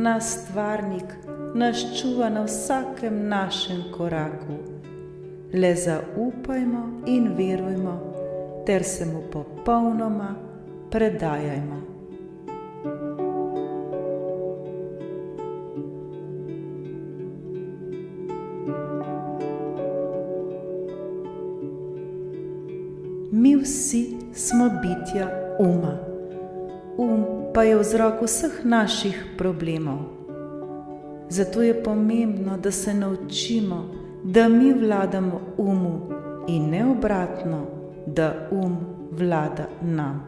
nas stvarnik nas čuva na vsakem našem koraku. Le zaupajmo in verujmo, ter se mu popolnoma predajajmo. Mi vsi smo bitja uma. Pa je vzrok vseh naših problemov. Zato je pomembno, da se naučimo, da mi vladamo umu in ne obratno, da vlada nam.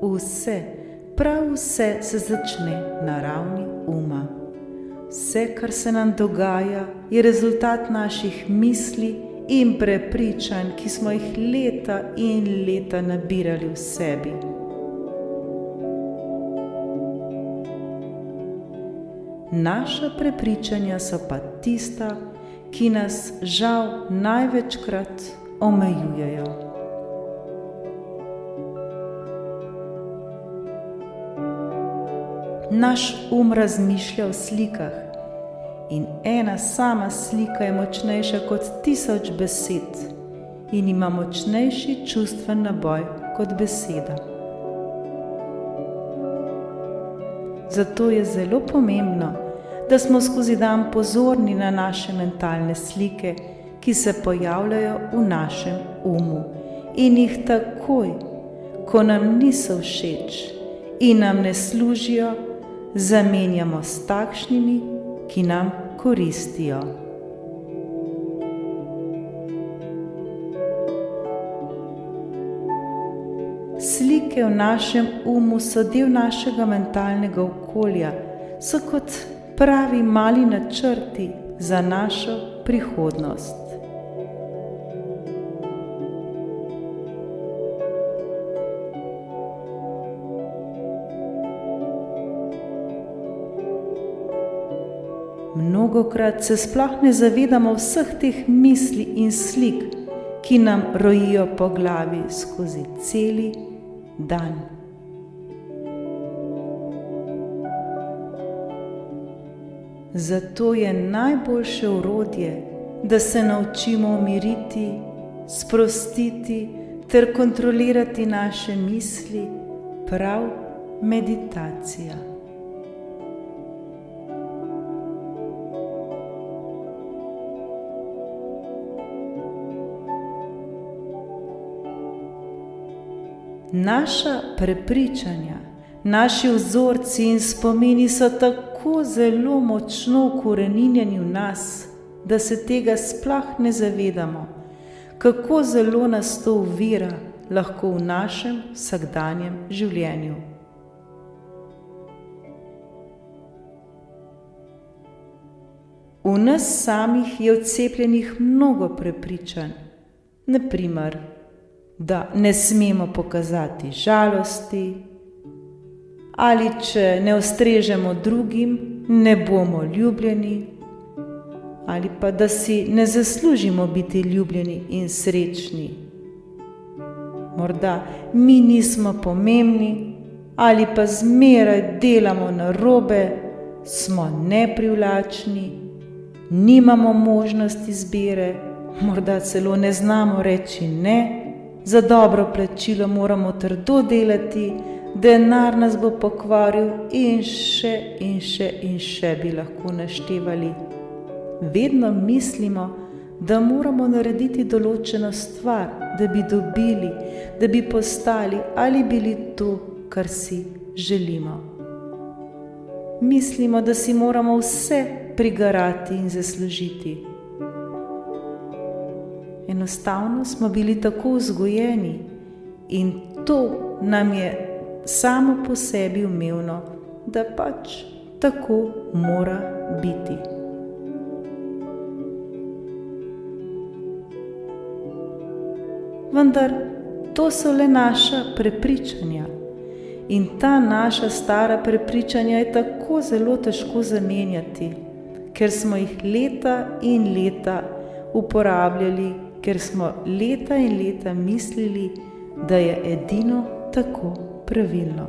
Vse, prav vse se začne na ravni uma. Vse, kar se nam dogaja, je rezultat naših misli in prepričanj, ki smo jih leta in leta nabirali v sebi. Naša prepričanja so pa tista, ki nas žal največkrat omejujejo. Naš razmišlja v slikah in ena sama slika je močnejša kot 1000 besed in ima močnejši čustven naboj kot beseda. Zato je zelo pomembno, da smo skozi dan pozorni na naše mentalne slike, ki se pojavljajo v našem umu in jih takoj, ko nam niso všeč in nam ne služijo, zamenjamo s takšnimi, ki nam koristijo. Slike v našem umu so del našega mentalnega okolja, so kot pravi mali načrti za našo prihodnost. Mnogokrat se sploh ne zavedamo vseh teh misli in slik, ki nam rojijo po glavi skozi celi dan. Zato je najboljše orodje, da se naučimo umiriti, sprostiti ter kontrolirati naše misli, prav meditacija. Naša prepričanja, naši vzorci in spomini so tako zelo močno vkoreninjeni v nas, da se tega sploh ne zavedamo, kako zelo nas to ovira lahko v našem vsakdanjem življenju. V nas samih je vcepljenih mnogo prepričanj, na primer, da ne smemo pokazati žalosti, ali če ne ustrežemo drugim, ne bomo ljubljeni, ali pa da si ne zaslužimo biti ljubljeni in srečni. Morda mi nismo pomembni, ali pa zmeraj delamo narobe, smo neprivlačni, nimamo možnosti izbire, morda celo ne znamo reči ne, za dobro plačilo moramo trdo delati, denar nas bo pokvaril in še bi lahko naštevali. Vedno mislimo, da moramo narediti določeno stvar, da bi dobili, da bi postali ali bili to, kar si želimo. Mislimo, da si moramo vse prigarati in zaslužiti. Enostavno smo bili tako vzgojeni in to nam je samo po sebi umevno, da pač tako mora biti. Vendar to so le naša prepričanja in ta naša stara prepričanja je tako zelo težko zamenjati, ker smo jih leta in leta uporabljali, ker smo leta in leta mislili, da je edino tako pravilno.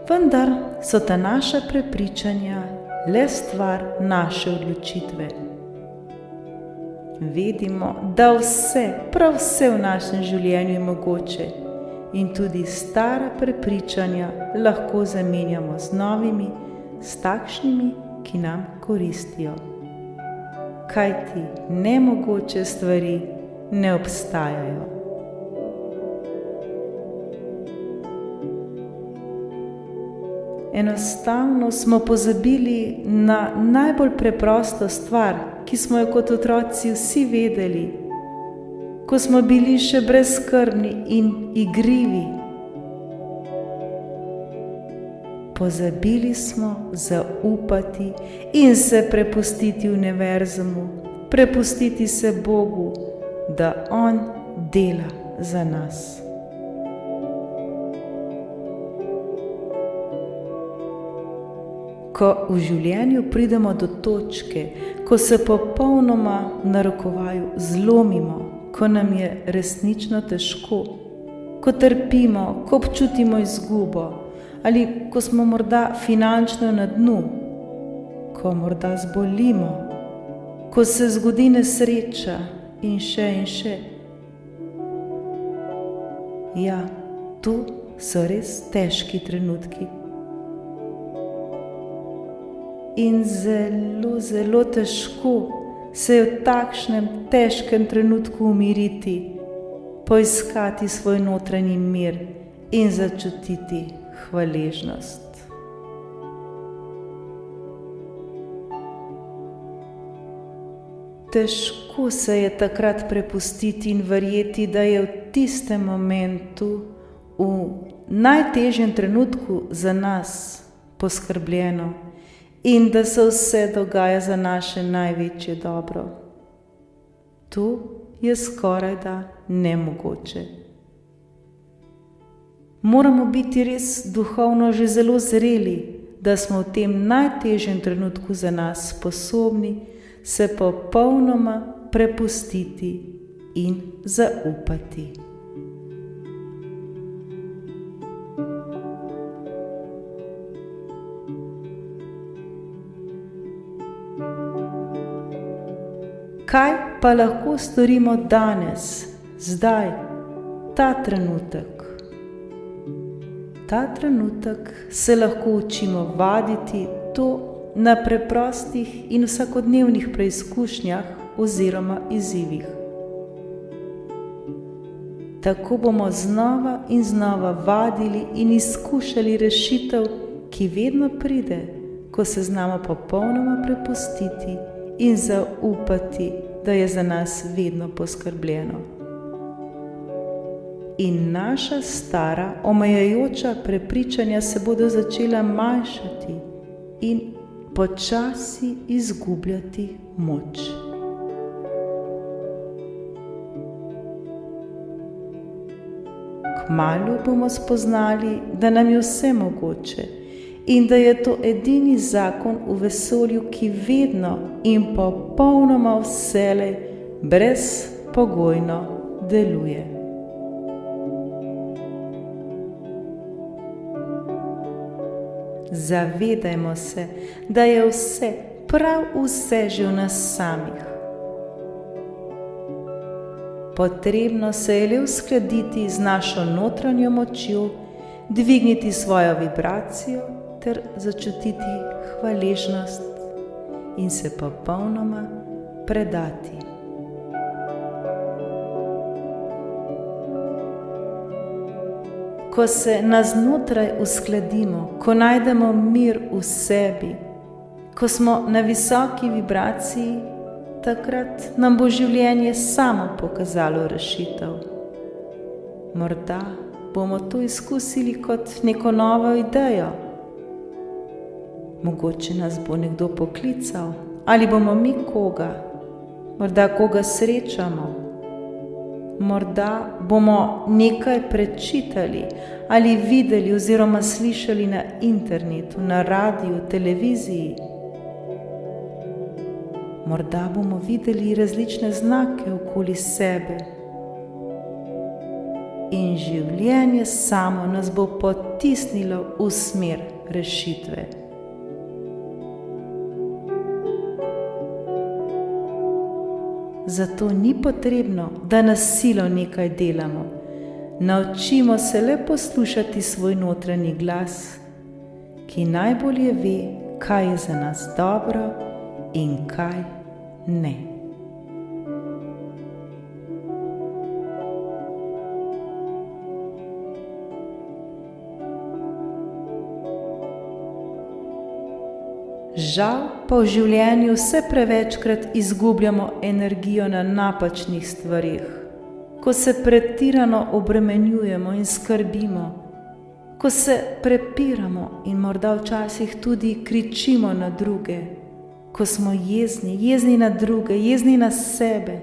Vendar so ta naša prepričanja le stvar naše odločitve. Vedimo, da vse, prav vse v našem življenju je mogoče in tudi stara prepričanja lahko zamenjamo z novimi, s takšnimi, ki nam koristijo. Kajti nemogoče stvari ne obstajajo. Enostavno smo pozabili na najbolj preprosto stvar, ki smo jo kot otroci vsi vedeli, ko smo bili še brezskrbni in igrivi. Pozabili smo zaupati in se prepustiti univerzumu, prepustiti se Bogu, da On dela za nas. Ko v življenju pridemo do točke, ko se popolnoma v narekovaju zlomimo, ko nam je resnično težko, ko trpimo, ko občutimo izgubo, ali ko smo morda finančno na dnu, ko morda zbolimo, ko se zgodi nesreča in še in še. Ja, to so res težki trenutki. In zelo, zelo težko se je v takšnem težkem trenutku umiriti, poiskati svoj notranji mir in začutiti hvaležnost. Težko se je takrat prepustiti in verjeti, da je v tistem momentu, v najtežjem trenutku za nas poskrbljeno in da se vse dogaja za naše največje dobro. To je skorajda nemogoče. Moramo biti res duhovno že zelo zreli, da smo v tem najtežjem trenutku za nas sposobni se popolnoma prepustiti in zaupati. Kaj pa lahko storimo danes, zdaj, ta trenutek? Ta trenutek se lahko učimo vaditi to na preprostih in vsakodnevnih preizkušnjah oziroma izzivih. Tako bomo znova in znova vadili in izkušali rešitev, ki vedno pride, ko se znamo popolnoma prepustiti in zaupati, da je za nas vedno poskrbljeno. In naša stara, omejujoča prepričanja se bodo začela manjšati in počasi izgubljati moč. Kmalu bomo spoznali, da nam je vse mogoče in da je to edini zakon v vesolju, ki vedno in popolnoma vselej brezpogojno deluje. Zavedajmo se, da je vse, prav vse že v nas samih. Potrebno se je le uskladiti z našo notranjo močjo, dvigniti svojo vibracijo ter začutiti hvaležnost in se popolnoma predati. Ko se naznotraj uskladimo, ko najdemo mir v sebi, ko smo na visoki vibraciji, takrat nam bo življenje samo pokazalo rešitev. Morda bomo to izkusili kot neko novo idejo. Mogoče nas bo nekdo poklical, ali bomo mi koga, morda koga srečamo. Morda bomo nekaj prečitali ali videli oziroma slišali na internetu, na radiju, televiziji. morda bomo videli različne znake okoli sebe in življenje samo nas bo potisnilo v smer rešitve. Zato ni potrebno, da na silo nekaj delamo. Naučimo se le poslušati svoj notranji glas, ki najbolje ve, kaj je za nas dobro in kaj ne. Žal pa v življenju vse prevečkrat izgubljamo energijo na napačnih stvarih, ko se pretirano obremenjujemo in skrbimo, ko se prepiramo in morda včasih tudi kričimo na druge, ko smo jezni na druge, jezni na sebe,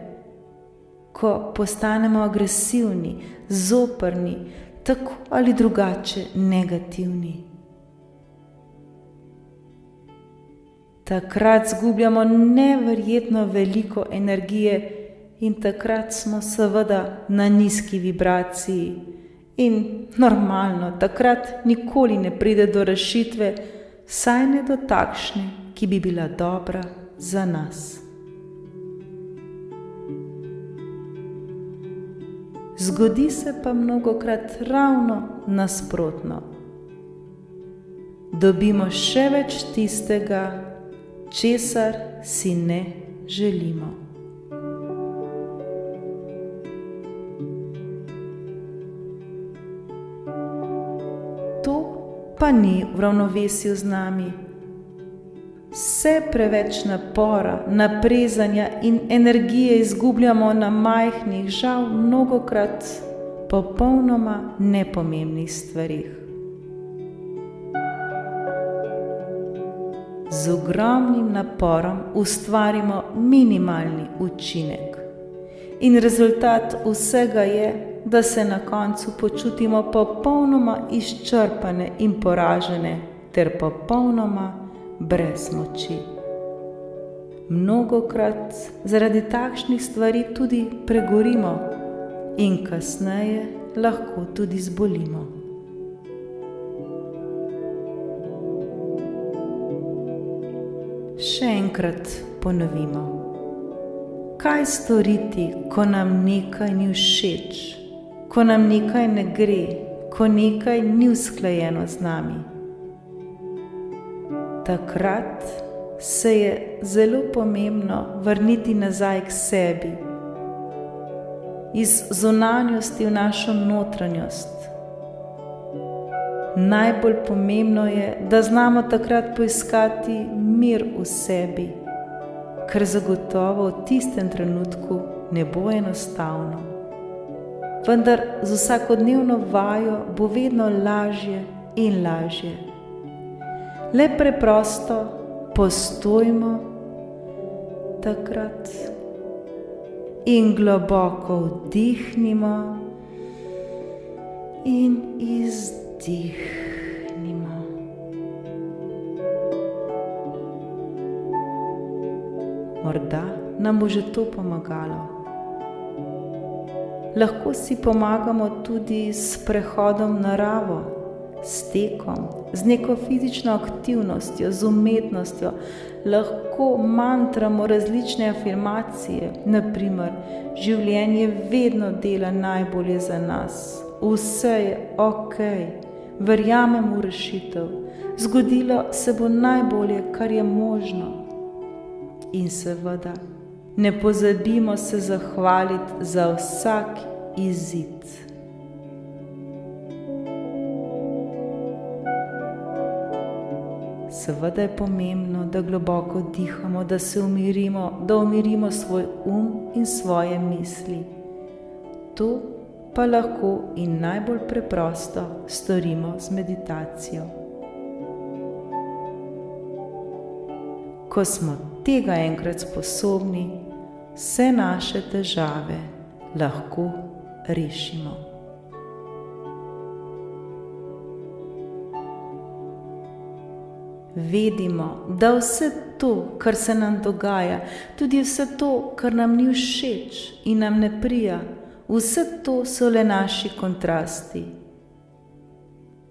ko postanemo agresivni, zoprni, tako ali drugače negativni. Takrat zgubljamo neverjetno veliko energije in takrat smo seveda na nizki vibraciji. In normalno, takrat nikoli ne pride do rešitve, saj ne do takšne, ki bi bila dobra za nas. Zgodi se pa mnogokrat ravno nasprotno. Dobimo še več tistega, česar si ne želimo. To pa ni v ravnovesju z nami. Vse preveč napora, naprezanja in energije izgubljamo na majhnih, žal mnogokrat popolnoma nepomembnih stvarih. Z ogromnim naporom ustvarimo minimalni učinek. In rezultat vsega je, da se na koncu počutimo popolnoma izčrpane in poražene ter popolnoma brez moči. Mnogokrat zaradi takšnih stvari tudi pregorimo in kasneje lahko tudi zbolimo. Še enkrat ponovimo. Kaj storiti, ko nam nekaj ni všeč, ko nam nekaj ne gre, ko nekaj ni usklajeno z nami? Takrat se je zelo pomembno vrniti nazaj k sebi, iz zunanjosti v našo notranjost. Najbolj pomembno je, da znamo takrat poiskati mir v sebi, ker zagotovo v tistem trenutku ne bo enostavno. Vendar z vsakodnevno vajo bo vedno lažje in lažje. Le preprosto postojimo takrat in globoko vdihnimo in izdihnimo. Morda nam bo že to pomagalo. Lahko si pomagamo tudi s prehodom v naravo, s tekom, z neko fizično aktivnostjo, z umetnostjo. Lahko mantramo različne afirmacije, naprimer, življenje vedno dela najbolje za nas, vse je okej. Verjamem v rešitev, zgodilo se bo najbolje, kar je možno. In seveda, ne pozabimo se zahvaliti za vsak izid. Seveda je pomembno, da globoko dihamo, da se umirimo, da umirimo svoj in svoje misli. To pa lahko in najbolj preprosto storimo z meditacijo. Ko smo tega enkrat sposobni, vse naše težave lahko rešimo. Vedimo, da vse to, kar se nam dogaja, tudi vse to, kar nam ni všeč in nam ne prija, vse to so le naši kontrasti.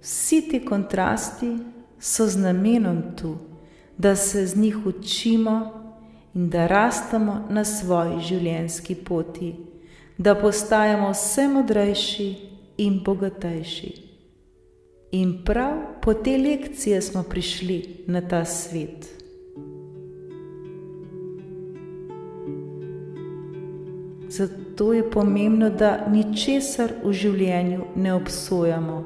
Vsi ti kontrasti so z namenom tu, da se z njih učimo in da rastemo na svoji življenjski poti, da postajamo vse modrejši in bogatejši. In prav po te lekcije smo prišli na ta svet. Zato je pomembno, da ničesar v življenju ne obsojamo.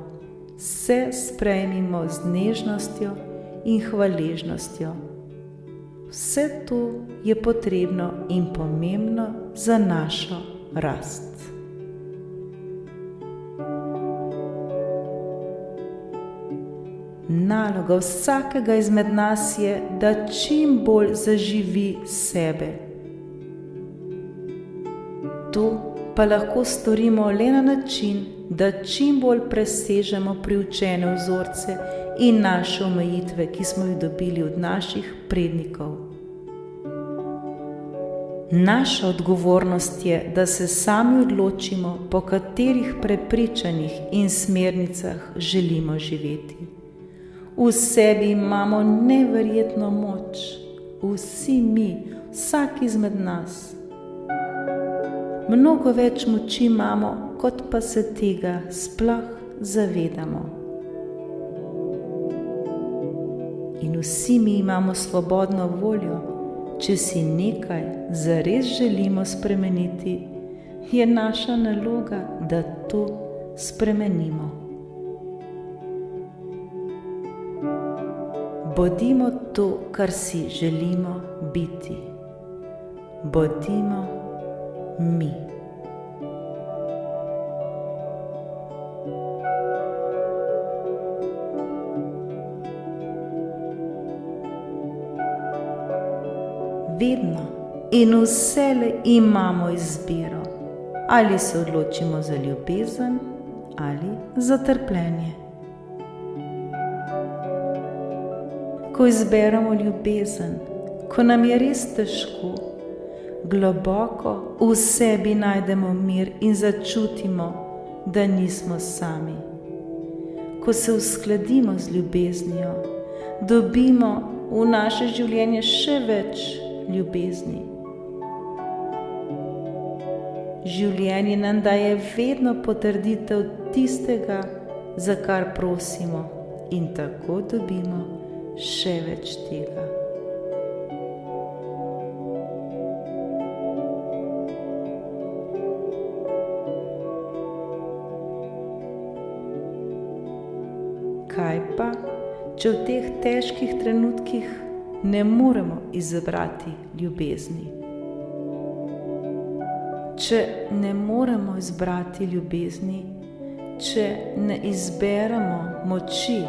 Vse sprejmimo z nežnostjo in hvaležnostjo. Vse to je potrebno in pomembno za našo rast. Naloga vsakega izmed nas je, da čim bolj zaživi sebe. To pa lahko storimo le na način, da čim bolj presežemo priučene vzorce in naše omejitve, ki smo jih dobili od naših prednikov. Naša odgovornost je, da se sami odločimo, po katerih prepričanjih in smernicah želimo živeti. V sebi imamo neverjetno moč, vsi mi, vsak izmed nas. Mnogo več moči imamo, kot pa se tega sploh zavedamo. In vsi mi imamo svobodno voljo. Če si nekaj zares želimo spremeniti, je naša naloga, da to spremenimo. Bodimo to, kar si želimo biti. Bodimo mi. Vedno in vselej imamo izbiro, ali se odločimo za ljubezen ali za trpljenje. Ko izberemo ljubezen, ko nam je res težko, globoko v sebi najdemo mir in začutimo, da nismo sami. Ko se uskladimo z ljubeznijo, dobimo v naše življenje še več ljubezni. Življenje nam daje vedno potrditev tistega, za kar prosimo, in tako dobimo še več tega. Kaj pa, če v teh težkih trenutkih ne moremo izbrati ljubezni? Če ne moremo izbrati ljubezni, če ne izberemo moči,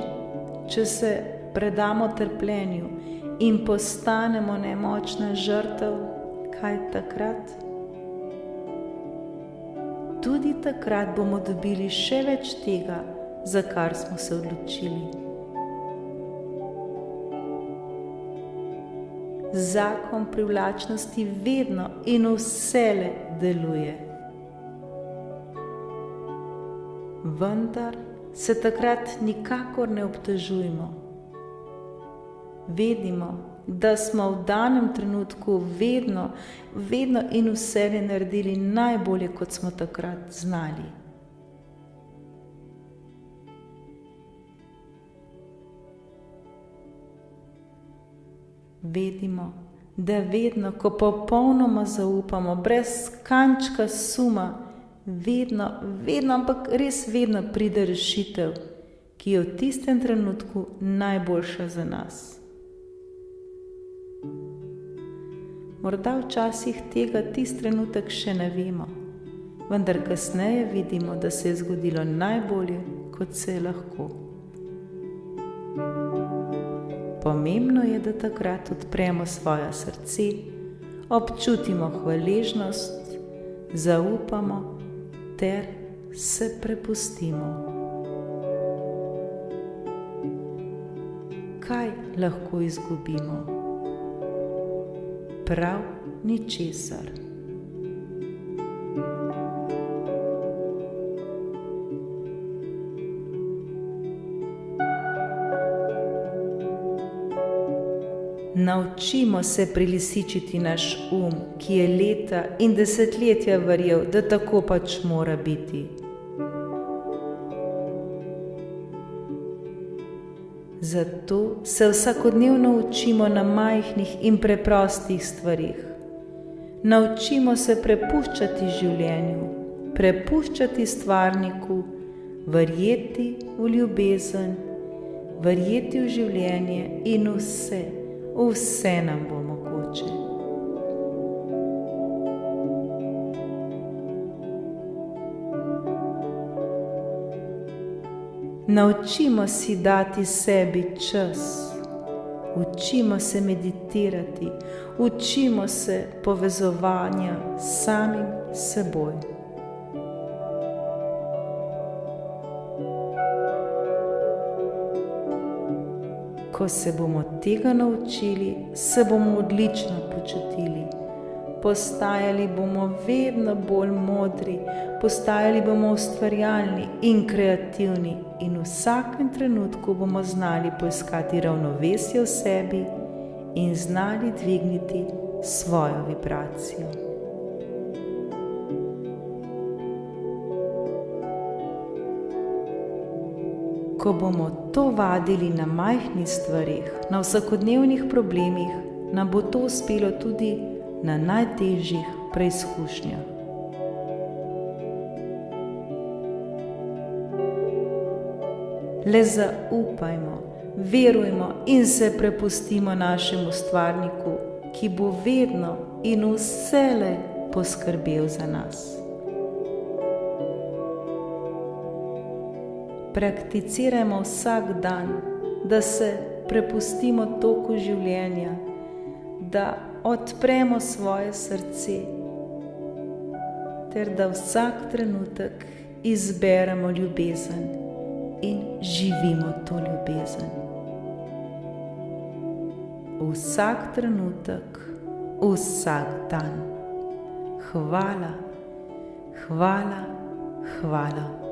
če se predamo trpljenju in postanemo nemočna žrtev, kaj takrat? Tudi takrat bomo dobili še več tega, za kar smo se odločili. Zakon privlačnosti vedno in vselej deluje. Vendar se takrat nikakor ne obtožujmo. Vedimo, da smo v danem trenutku vedno in vselej naredili najbolje, kot smo takrat znali. Vedimo, da vedno, ko popolnoma zaupamo, brez kančka suma, ampak res vedno pride rešitev, ki je v tistem trenutku najboljša za nas. Morda včasih tega tisti trenutek še ne vemo, vendar kasneje vidimo, da se je zgodilo najbolje, kot se je lahko. Pomembno je, da takrat odpremo svoje srce, občutimo hvaležnost, zaupamo ter se prepustimo. Kaj lahko izgubimo? Prav ničesar. Naučimo se prilisičiti naš ki je leta in desetletja verjel, da tako pač mora biti. Zato se vsakodnevno učimo na majhnih in preprostih stvarih. Naučimo se prepuščati življenju, prepuščati stvarniku, verjeti v ljubezen, verjeti v življenje in vse nam bo mogoče. Naučimo si dati sebi čas, učimo se meditirati, učimo se povezovanja s samim seboj. Ko se bomo tega naučili, se bomo odlično počutili. Postajali bomo vedno bolj modri, postajali bomo ustvarjalni in kreativni in v vsakem trenutku bomo znali poiskati ravnovesje v sebi in znali dvigniti svojo vibracijo. Ko bomo to vadili na majhnih stvarih, na vsakodnevnih problemih, nam bo to uspelo tudi na najtežjih preizkušnjah. Le zaupajmo, verujmo in se prepustimo našemu stvarniku, ki bo vedno in vselej poskrbel za nas. Prakticirajmo vsak dan, da se prepustimo toku življenja, da odpremo svoje srce, ter da vsak trenutek izberemo ljubezen in živimo to ljubezen. Vsak trenutek, vsak dan. Hvala, hvala, hvala.